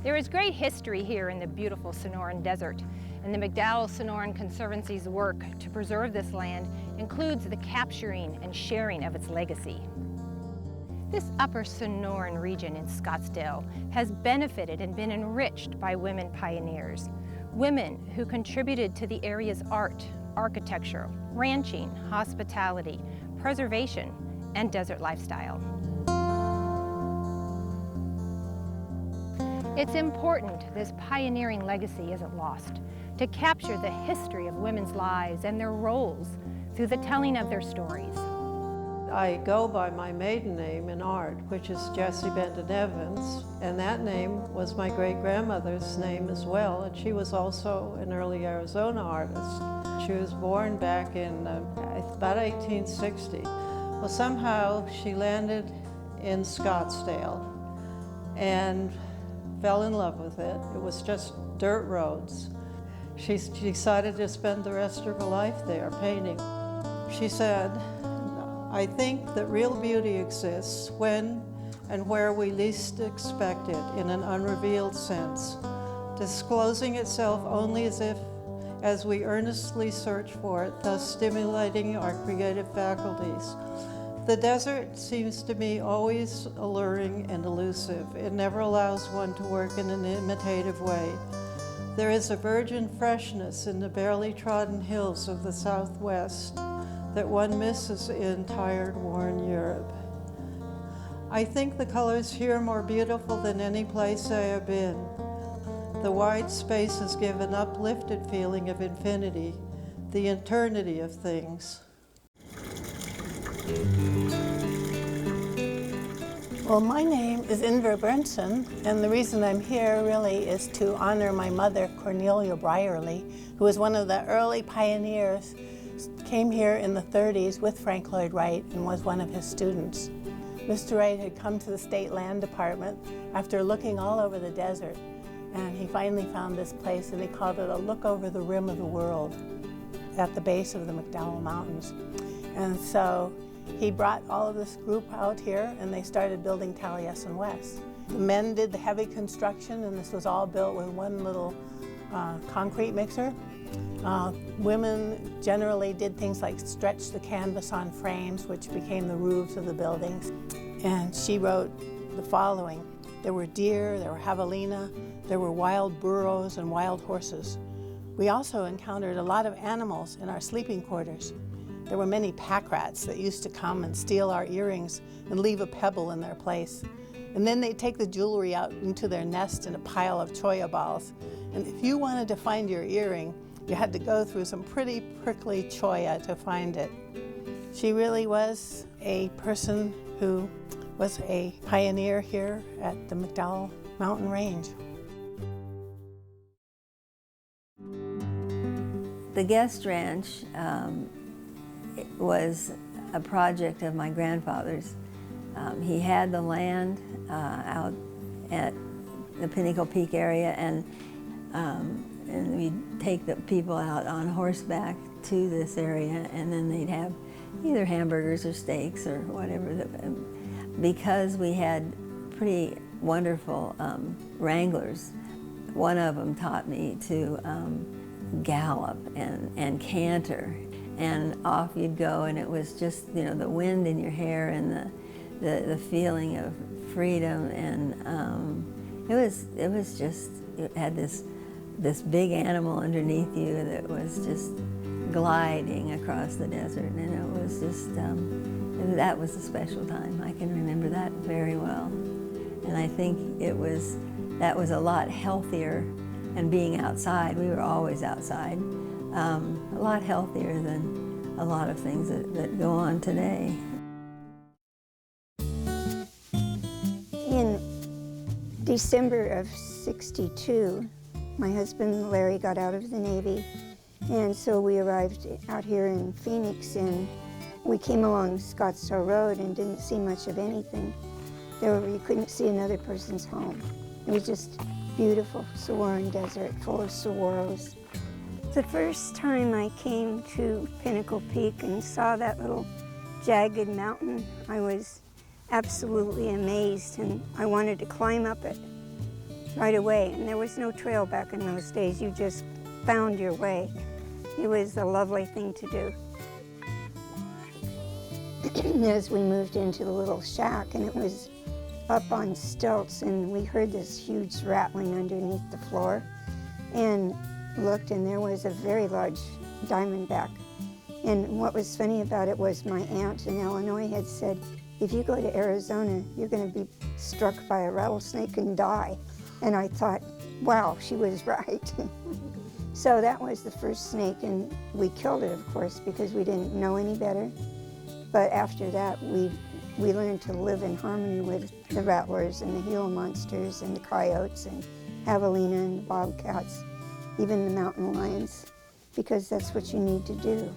There is great history here in the beautiful Sonoran Desert, and the McDowell-Sonoran Conservancy's work to preserve this land includes the capturing and sharing of its legacy. This upper Sonoran region in Scottsdale has benefited and been enriched by women pioneers, women who contributed to the area's art, architecture, ranching, hospitality, preservation, and desert lifestyle. It's important this pioneering legacy isn't lost, to capture the history of women's lives and their roles through the telling of their stories. I go by my maiden name in art, which is Jessie Benton Evans, and that name was my great-grandmother's name as well, and she was also an early Arizona artist. She was born back in about 1860. Well, somehow she landed in Scottsdale and fell in love with it. It was just dirt roads. She decided to spend the rest of her life there painting. She said, "I think that real beauty exists when and where we least expect it in an unrevealed sense, disclosing itself only as we earnestly search for it, thus stimulating our creative faculties. The desert seems to me always alluring and elusive. It never allows one to work in an imitative way. There is a virgin freshness in the barely trodden hills of the Southwest that one misses in tired, worn Europe. I think the colors here are more beautiful than any place I have been. The wide spaces give an uplifted feeling of infinity, the eternity of things." Well, my name is Inver Brinson, and the reason I'm here really is to honor my mother, Cornelia Brierly, who was one of the early pioneers, came here in the 30s with Frank Lloyd Wright and was one of his students. Mr. Wright had come to the State Land Department after looking all over the desert, and he finally found this place, and he called it a look over the rim of the world at the base of the McDowell Mountains. And so he brought all of this group out here, and they started building Taliesin West. The men did the heavy construction, and this was all built with one little concrete mixer. Women generally did things like stretch the canvas on frames, which became the roofs of the buildings. And she wrote the following: "There were deer, there were javelina, there were wild burros and wild horses. We also encountered a lot of animals in our sleeping quarters. There were many pack rats that used to come and steal our earrings and leave a pebble in their place. And then they'd take the jewelry out into their nest in a pile of cholla balls. And if you wanted to find your earring, you had to go through some pretty prickly cholla to find it." She really was a person who was a pioneer here at the McDowell Mountain Range. The Guest Ranch was a project of my grandfather's. He had the land out at the Pinnacle Peak area, and we'd take the people out on horseback to this area, and then they'd have either hamburgers or steaks or whatever. Because we had pretty wonderful wranglers, one of them taught me to gallop and canter, and off you'd go, and it was just, you know, the wind in your hair and the feeling of freedom, and it was just, it had this big animal underneath you that was just gliding across the desert, and it was just, that was a special time. I can remember that very well. And I think that was a lot healthier, and being outside, we were always outside, a lot healthier than a lot of things that go on today. In December of '62, my husband Larry got out of the Navy, and so we arrived out here in Phoenix, and we came along Scottsdale Road and didn't see much of anything. You couldn't see another person's home. It was just beautiful Sonoran Desert full of saguaros. The first time I came to Pinnacle Peak and saw that little jagged mountain, I was absolutely amazed, and I wanted to climb up it. right away. And there was no trail back in those days. You just found your way. It was a lovely thing to do. As we moved into the little shack, and it was up on stilts, and we heard this huge rattling underneath the floor, and looked, and there was a very large diamondback. And what was funny about it was my aunt in Illinois had said, if you go to Arizona, you're going to be struck by a rattlesnake and die. And I thought, wow, she was right. So that was the first snake, and we killed it, of course, because we didn't know any better. But after that, we learned to live in harmony with the rattlers and the Gila monsters and the coyotes and javelina and the bobcats, even the mountain lions, because that's what you need to do.